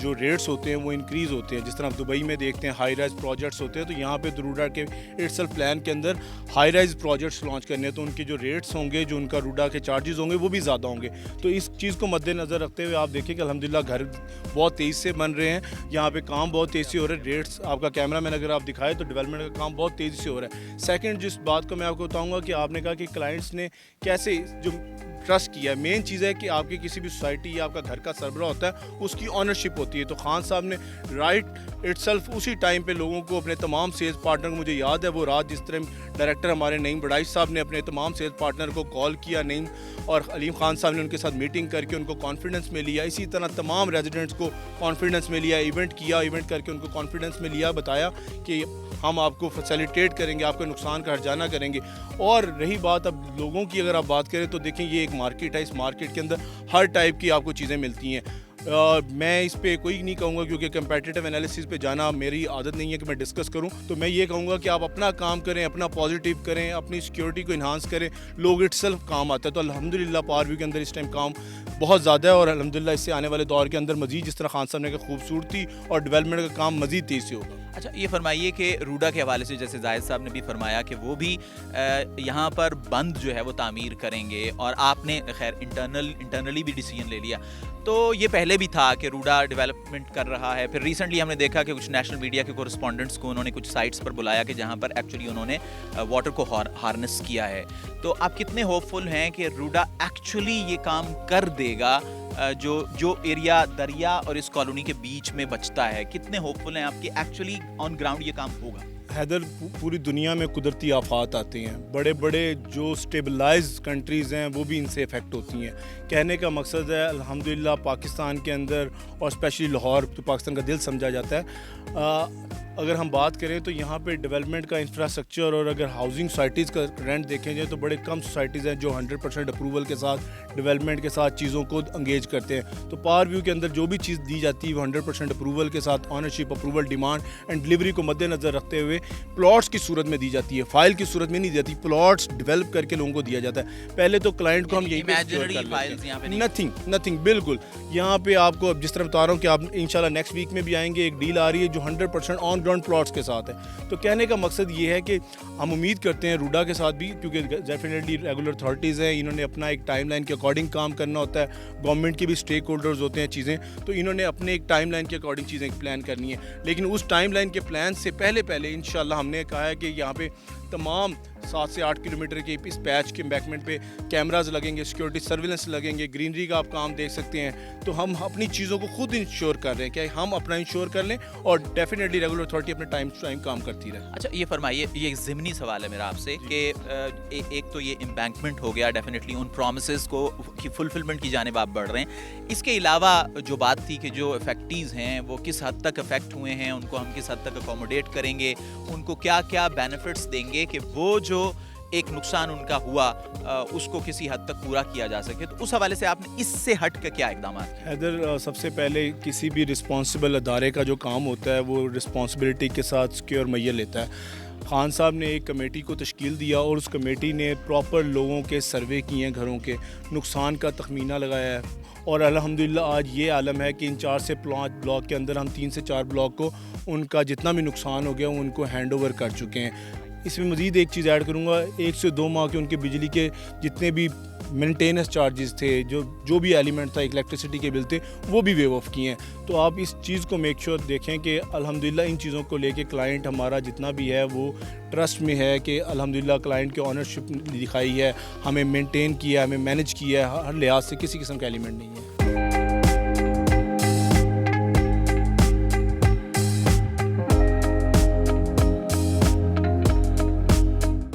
جو ریٹس ہوتے ہیں وہ انکریز ہوتے ہیں. جس طرح آپ دبئی میں دیکھتے ہیں ہائی رائز پروجیکٹس ہوتے ہیں, تو یہاں پہ روڈا کے اٹ سیلف پلان کے اندر ہائی رائز پروجیکٹس لانچ کرنے ہیں, تو ان کے جو ریٹس ہوں گے, جو ان کا روڈا کے چارجز ہوں گے, وہ بھی زیادہ ہوں گے. تو اس چیز کو مد نظر رکھتے ہوئے آپ دیکھیں کہ الحمدللہ گھر بہت تیزی سے بن رہے ہیں, یہاں پہ کام بہت تیزی سے ہو رہا ہے. ریٹس آپ کا کیمرہ مین اگر آپ دکھائے تو ڈیولپمنٹ کا کام بہت تیزی سے ہو رہا ہے. سیکنڈ جس بات کو میں آپ کو بتاؤں گا کہ آپ نے کہا کہ کلائنٹس نے کیسے جو ٹرسٹ کیا ہے, مین چیز ہے کہ آپ کی کسی بھی سوسائٹی یا آپ کا گھر کا سربراہ ہوتا ہے, اس کی آنرشپ ہوتی ہے. تو خان صاحب نے رائٹ اٹ سیلف اسی ٹائم پہ لوگوں کو, اپنے تمام سیلز پارٹنر کو, مجھے یاد ہے وہ رات جس طرح ڈائریکٹر ہمارے نعیم بڑائش صاحب نے اپنے تمام سیلز پارٹنر کو کال کیا, نعیم اور علیم خان صاحب نے ان کے ساتھ میٹنگ کر کے ان کو کانفیڈنس میں لیا. اسی طرح تمام ریزیڈنٹس کو کانفیڈنس میں لیا, ایونٹ کیا, ایونٹ کر کے ان کو کانفیڈنس میں لیا, بتایا کہ ہم آپ کو فیسیلیٹیٹ کریں گے, آپ کا نقصان کا ہرجانہ کریں گے. اور رہی بات اب لوگوں کی, اگر آپ بات کریں تو دیکھیں یہ ایک مارکیٹ ہے, اس مارکیٹ کے اندر ہر ٹائپ کی آپ کو چیزیں ملتی ہیں. میں اس پہ کوئی نہیں کہوں گا کیونکہ کمپیٹیٹیو انالیسس پہ جانا میری عادت نہیں ہے کہ میں ڈسکس کروں. تو میں یہ کہوں گا کہ آپ اپنا کام کریں, اپنا پازیٹیو کریں, اپنی سیکیورٹی کو انہانس کریں. لوگ اٹ سیلف کام آتا ہے. تو الحمدللہ پاور ویو کے اندر اس ٹائم کام بہت زیادہ ہے, اور الحمدللہ اس سے آنے والے دور کے اندر مزید جس طرح خان صاحب نے کہا خوبصورتی اور ڈیولپمنٹ کا کام مزید تیز سے ہوگا. اچھا یہ فرمائیے کہ روڈا کے حوالے سے جیسے زاہد صاحب نے بھی فرمایا کہ وہ بھی یہاں پر بند جو ہے وہ تعمیر کریں گے, اور آپ نے خیر انٹرنلی بھی ڈیسیجن لے لیا. تو یہ پہلے بھی تھا کہ روڈا ڈیولپمنٹ کر رہا ہے. پھر ریسنٹلی ہم نے دیکھا کہ کچھ نیشنل میڈیا کے کورسپونڈنٹس کو انہوں نے کچھ سائٹس پر بلایا کہ جہاں پر ایکچولی انہوں نے واٹر کو ہارنس کیا ہے. تو آپ کتنے ہوپ فل ہیں کہ روڈا ایکچولی یہ کام کر دے گا جو ایریا دریا اور اس کالونی کے بیچ میں بچتا ہے, کتنے ہوپ فل ہیں آپ کہ ایکچولی آن گراؤنڈ یہ کام ہوگا؟ حیدر, پوری دنیا میں قدرتی آفات آتے ہیں, بڑے بڑے جو اسٹیبلائز کنٹریز ہیں وہ بھی ان سے افیکٹ ہوتی ہیں. کہنے کا مقصد ہے الحمدللہ پاکستان کے اندر اور اسپیشلی لاہور تو پاکستان کا دل سمجھا جاتا ہے. اگر ہم بات کریں تو یہاں پہ ڈیولپمنٹ کا انفراسٹرکچر اور اگر ہاؤسنگ سوسائٹیز کا رینٹ دیکھیں جائے تو بڑے کم سوسائٹیز ہیں جو 100% اپروول کے ساتھ ڈیولپمنٹ کے ساتھ چیزوں کو انگیج کرتے ہیں. تو پاور ویو کے اندر جو بھی چیز دی جاتی ہے وہ 100% اپروول کے ساتھ ownership, approval, demand and delivery کو مد نظر رکھتے ہوئے پلاٹس کی صورت میں دی جاتی ہے, فائل کی صورت میں نہیں دی جاتی. پلاٹس ڈیولپ کر کے لوگوں کو دیا جاتا ہے. پہلے تو کلائنٹ کو ہم یہی نتھنگ بالکل یہاں پہ آپ کو جس طرح بتا رہا ہوں کہ آپ انشاءاللہ نیکسٹ ویک میں بھی آئیں گے, ایک ڈیل آ رہی ہے جو 100% آن گراؤنڈ پلاٹس کے ساتھ ہے. تو کہنے کا مقصد یہ ہے کہ ہم امید کرتے ہیں روڈا کے ساتھ بھی, کیونکہ ڈیفینیٹلی ریگولر اتھارٹیز ہیں, انہوں نے اپنا ایک ٹائم لائن کے اکارڈنگ کام کرنا ہوتا ہے. گورنمنٹ کے بھی اسٹیک ہولڈرز ہوتے ہیں چیزیں, تو انہوں نے اپنے ایک ٹائم لائن کے اکارڈنگ چیزیں پلان کرنی ہے. لیکن اس ٹائم لائن کے پلان سے پہلے انشاءاللہ ہم نے کہا ہے کہ یہاں پہ تمام 7 سے 8 کلومیٹر کے اس پیچ کے امبیکمنٹ پہ کیمراز لگیں گے, سیکورٹی سرویلنس لگیں گے, گرینری کا آپ کام دیکھ سکتے ہیں. تو ہم اپنی چیزوں کو خود انشور کر رہے ہیں کہ ہم اپنا انشور کر لیں, اور ڈیفینیٹلی ریگولر اتھارٹی اپنے ٹائم کام کرتی رہے. اچھا یہ فرمائیے, یہ ایک ضمنی سوال ہے میرا آپ سے کہ ایک تو یہ امبینکمنٹ ہو گیا, ڈیفینیٹلی ان پرومسز کو کی فلفلمنٹ کی جانب آپ بڑھ رہے ہیں. اس کے علاوہ جو بات تھی کہ جو افیکٹیز ہیں وہ کس حد تک افیکٹ ہوئے ہیں, ان کو ہم کس حد تک اکوموڈیٹ کریں گے, ان کو کیا کیا بینیفٹس دیں گے کہ وہ جو ایک نقصان ان کا ہوا اس کو کسی حد تک پورا کیا جا سکے. تو اس حوالے سے آپ نے اس سے ہٹ کے کیا اقدامات کیے؟ حیدر, سب سے پہلے کسی بھی رسپانسبل ادارے کا جو کام ہوتا ہے وہ رسپانسبلٹی کے ساتھ سیکیور میئر لیتا ہے. خان صاحب نے ایک کمیٹی کو تشکیل دیا اور اس کمیٹی نے پراپر لوگوں کے سروے کیے ہیں, گھروں کے نقصان کا تخمینہ لگایا ہے, اور الحمدللہ آج یہ عالم ہے کہ ان 4 سے 5 بلاک کے اندر ہم 3 سے 4 بلاک کو ان کا جتنا بھی نقصان ہو گیا ان کو ہینڈ اوور کر چکے ہیں. اس میں مزید ایک چیز ایڈ کروں گا, 1 سے 2 ماہ کے ان کے بجلی کے جتنے بھی مینٹیننس چارجز تھے, جو بھی ایلیمنٹ تھا, الیکٹریسٹی کے بل تھے, وہ بھی ویو آف کیے ہیں. تو آپ اس چیز کو میک شیور دیکھیں کہ الحمدللہ ان چیزوں کو لے کے کلائنٹ ہمارا جتنا بھی ہے وہ ٹرسٹ میں ہے کہ الحمدللہ کلائنٹ کے آنرشپ دکھائی ہے, ہمیں مینٹین کیا ہے, ہمیں مینیج کیا ہے, ہر لحاظ سے کسی قسم کا ایلیمنٹ نہیں ہے.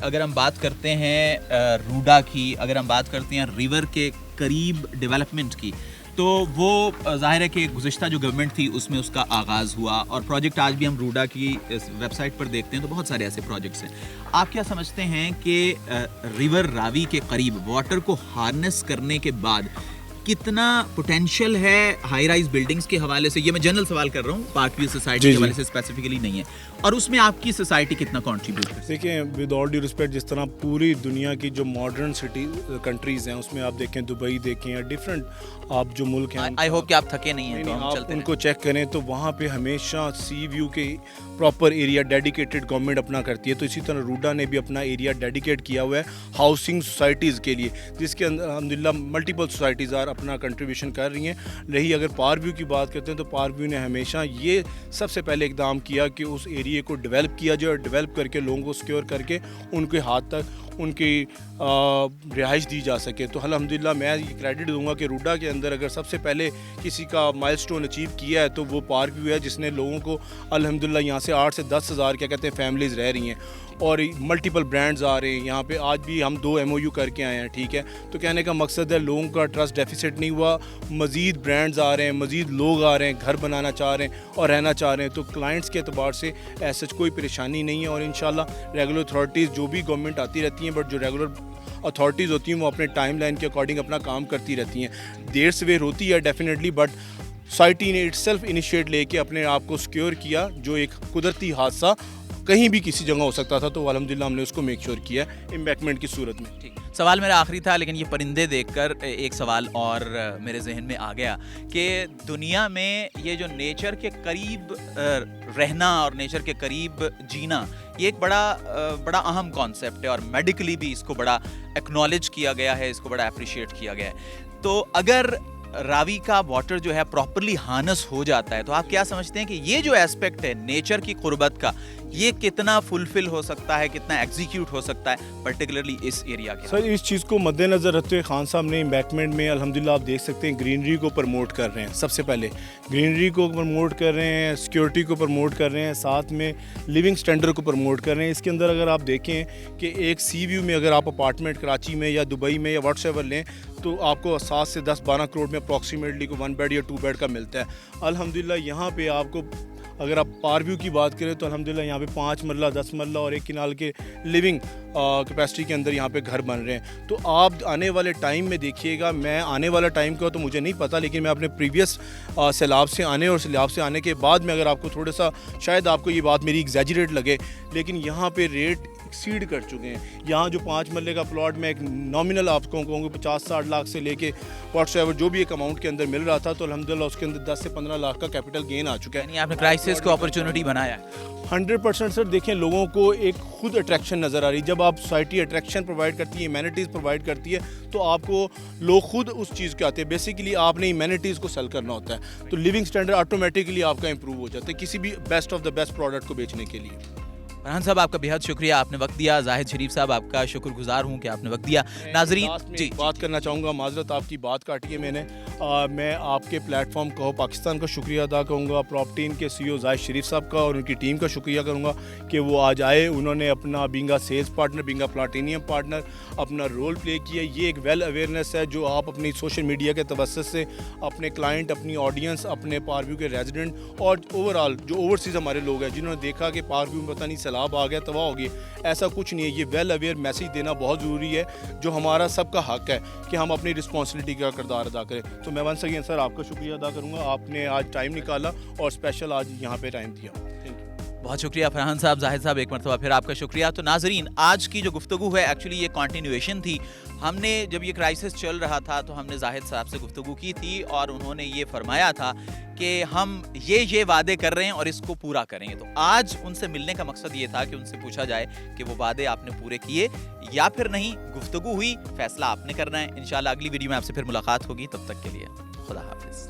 اگر ہم بات کرتے ہیں روڈا کی, اگر ہم بات کرتے ہیں ریور کے قریب ڈیولپمنٹ کی, تو وہ ظاہر ہے کہ گزشتہ جو گورنمنٹ تھی اس میں اس کا آغاز ہوا, اور پروجیکٹ آج بھی ہم روڈا کی ویب سائٹ پر دیکھتے ہیں تو بہت سارے ایسے پروجیکٹس ہیں. آپ کیا سمجھتے ہیں کہ ریور راوی کے قریب واٹر کو ہارنس کرنے کے بعد کتنا پوٹینشیل ہے ہائی رائز بلڈنگز کے حوالے سے؟ یہ میں جنرل سوال کر رہا ہوں، پارک ویو سوسائٹی کے حوالے سے اسپیسیفکلی نہیں ہے، اور اس میں آپ کی سوسائٹی کتنا کنٹریبیوٹ کرتی ہے؟ دیکھیں ود آل ڈیو رسپیکٹ، جس طرح پوری دنیا کی جو ماڈرن سٹی کنٹریز ہیں اس میں آپ دیکھیں دبئی دیکھیں یا ڈفرینٹ آپ جو ملک ہیں، آئی ہوپ کہ آپ تھکے نہیں ہیں، تو ہم آپ چلتے ان ہیں. کو چیک کریں تو وہاں پہ ہمیشہ سی ویو کے پراپر ایریا ڈیڈیکیٹڈ گورنمنٹ اپنا کرتی ہے. تو اسی طرح روڈا نے بھی اپنا ایریا ڈیڈیکیٹ کیا ہوا ہے ہاؤسنگ سوسائٹیز کے لیے، جس کے اندر الحمدللہ ملٹیپل سوسائٹیز اپنا کنٹریبیوشن کر رہی ہیں. رہی اگر پار ویو کی بات کرتے ہیں تو پار ویو نے ہمیشہ یہ سب سے پہلے اقدام کیا کہ اس ایریے کو ڈیولپ کیا جائے، اور ڈیولپ کر کے لوگوں کو سیکیور کر کے ان کے ہاتھ تک ان کی رہائش دی جا سکے. تو الحمدللہ میں یہ کریڈٹ دوں گا کہ روڈا کے اندر اگر سب سے پہلے کسی کا مائل سٹون اچیو کیا ہے تو وہ پارک ویو ہے، جس نے لوگوں کو الحمدللہ یہاں سے 8 سے 10 ہزار کیا کہتے ہیں فیملیز رہ رہی ہیں، اور ملٹیپل برانڈز آ رہے ہیں یہاں پہ. آج بھی ہم 2 MOU کر کے آئے ہیں، ٹھیک ہے. تو کہنے کا مقصد ہے لوگوں کا ٹرسٹ ڈیفیسٹ نہیں ہوا، مزید برانڈز آ رہے ہیں، مزید لوگ آ رہے ہیں، گھر بنانا چاہ رہے ہیں اور رہنا چاہ رہے ہیں. تو کلائنٹس کے اعتبار سے ایسا کوئی پریشانی نہیں ہے، اور انشاءاللہ ریگولر اتھارٹیز جو بھی گورنمنٹ آتی رہتی ہیں، بٹ جو ریگولر اتھارٹیز ہوتی ہیں وہ اپنے ٹائم لائن کے اکارڈنگ اپنا کام کرتی رہتی ہیں. دیر سویر ہوتی ہے ڈیفینیٹلی، بٹ سوسائٹی نے اٹ سیلف انیشیٹ لے کے اپنے آپ کو سیکیور کیا. جو ایک قدرتی حادثہ کہیں بھی کسی جگہ ہو سکتا تھا تو الحمدللہ ہم نے اس کو میک شیور کیا ہے امبیکمنٹ کی صورت میں. ٹھیک، سوال میرا آخری تھا، لیکن یہ پرندے دیکھ کر ایک سوال اور میرے ذہن میں آ گیا کہ دنیا میں یہ جو نیچر کے قریب رہنا اور نیچر کے قریب جینا، یہ ایک بڑا اہم کانسیپٹ ہے، اور میڈیکلی بھی اس کو بڑا ایکنالج کیا گیا ہے، اس کو بڑا اپریشیٹ کیا گیا ہے. تو اگر راوی کا واٹر جو ہے پراپرلی ہارنس ہو جاتا ہے تو آپ کیا سمجھتے ہیں کہ یہ جو ایسپیکٹ ہے نیچر کی قربت کا، یہ کتنا فلفل ہو سکتا ہے، کتنا ایگزیکیوٹ ہو سکتا ہے پرٹیکولرلی اس ایریا کے؟ سر اس چیز کو مد نظر رکھتے ہوئے خان صاحب نے امبیکمنٹ میں الحمدللہ آپ دیکھ سکتے ہیں گرینری کو پروموٹ کر رہے ہیں. سب سے پہلے گرینری کو پروموٹ کر رہے ہیں، سیکیورٹی کو پروموٹ کر رہے ہیں، ساتھ میں لیونگ اسٹینڈرڈ کو پروموٹ کر رہے ہیں. اس کے اندر اگر آپ دیکھیں کہ ایک سی ویو میں اگر آپ اپارٹمنٹ کراچی میں یا دبئی میں یا واٹس ایور لیں تو آپ کو 7 سے 10-12 کروڑ میں اپروکسیمیٹلی کو 1 بیڈ یا 2 بیڈ کا ملتا ہے. الحمدللہ یہاں پہ آپ کو اگر آپ پار ویو کی بات کریں تو الحمدللہ یہاں پہ 5 مرلہ 10 مرلہ اور 1 کنال کے لیونگ کیپیسٹی کے اندر یہاں پہ گھر بن رہے ہیں. تو آپ آنے والے ٹائم میں دیکھیے گا، میں آنے والا ٹائم کا تو مجھے نہیں پتہ، لیکن میں اپنے پریویس سیلاب سے آنے اور سیلاب سے آنے کے بعد میں اگر آپ کو تھوڑا سا شاید آپ کو یہ بات میری ایگزیجریٹ لگے، لیکن یہاں پہ ریٹ ایکسیڈ کر چکے ہیں. یہاں جو 5 مرلے کا پلاٹ میں ایک نامنل آپ کو کہوں گا 50-60 لاکھ سے لے کے واٹس ایور جو بھی ایک اماؤنٹ کے اندر مل رہا تھا، تو الحمدللہ اس کے اندر 10 سے 15 لاکھ کا کیپٹل گین آ چکا ہے. یعنی آپ نے کرائسس کو اپرچونٹی بنایا ہے. 100% سر. دیکھیں لوگوں کو ایک خود اٹریکشن نظر آ رہی ہے. جب آپ سوسائٹی اٹریکشن پرووائڈ کرتی ہے، ایمینٹیز پرووائڈ کرتی ہے، تو آپ کو لوگ خود اس چیز کے آتے ہیں. بیسیکلی آپ نے ایمینٹیز کو سیل کرنا ہوتا ہے، تو لیونگ اسٹینڈرڈ آٹومیٹکلی آپ کا امپروو ہو جاتا ہے کسی بھی best of the best product کو بیچنے کے لیے. فرحان صاحب آپ کا بہت شکریہ، آپ نے وقت دیا. زاہد شریف صاحب آپ کا شکر گزار ہوں کہ آپ نے وقت دیا. ناظرین جی بات کرنا چاہوں گا، معذرت آپ کی بات کاٹی ہے میں نے. میں آپ کے پلیٹ فارم کو پاکستان کا شکریہ ادا کروں گا، پراپرٹین کے CEO زاہد شریف صاحب کا اور ان کی ٹیم کا شکریہ کروں گا کہ وہ آج آئے. انہوں نے اپنا بینگا سیلز پارٹنر، بینگا پلاٹینیم پارٹنر اپنا رول پلے کیا. یہ ایک ویل اویئرنیس ہے جو آپ اپنی سوشل میڈیا کے توسط سے اپنے کلائنٹ، اپنی آڈینس، اپنے پار ویو کے ریزیڈنٹ اور اوور آل جو اوورسیز ہمارے لوگ ہیں جنہوں نے دیکھا کہ پار ویو میں پتہ نہیں سیلاب آ گیا، تباہ ہو گئی، ایسا کچھ نہیں ہے. یہ ویل اویئر میسیج دینا بہت ضروری ہے، جو ہمارا سب کا حق ہے کہ ہم اپنی رسپانسبلٹی کا کردار ادا کریں. تو میں ونس اگین سر آپ کا شکریہ ادا کروں گا، آپ نے آج ٹائم نکالا اور اسپیشل آج یہاں پہ ٹائم دیا. بہت شکریہ فرحان صاحب. زاہد صاحب ایک مرتبہ پھر آپ کا شکریہ. تو ناظرین آج کی جو گفتگو ہے ایکچولی یہ کنٹینیویشن تھی. ہم نے جب یہ کرائسس چل رہا تھا تو ہم نے زاہد صاحب سے گفتگو کی تھی اور انہوں نے یہ فرمایا تھا کہ ہم یہ وعدے کر رہے ہیں اور اس کو پورا کریں گے. تو آج ان سے ملنے کا مقصد یہ تھا کہ ان سے پوچھا جائے کہ وہ وعدے آپ نے پورے کیے یا پھر نہیں. گفتگو ہوئی، فیصلہ آپ نے کرنا ہے. انشاءاللہ اگلی ویڈیو میں آپ سے پھر ملاقات ہوگی. تب تک کے لیے خدا حافظ.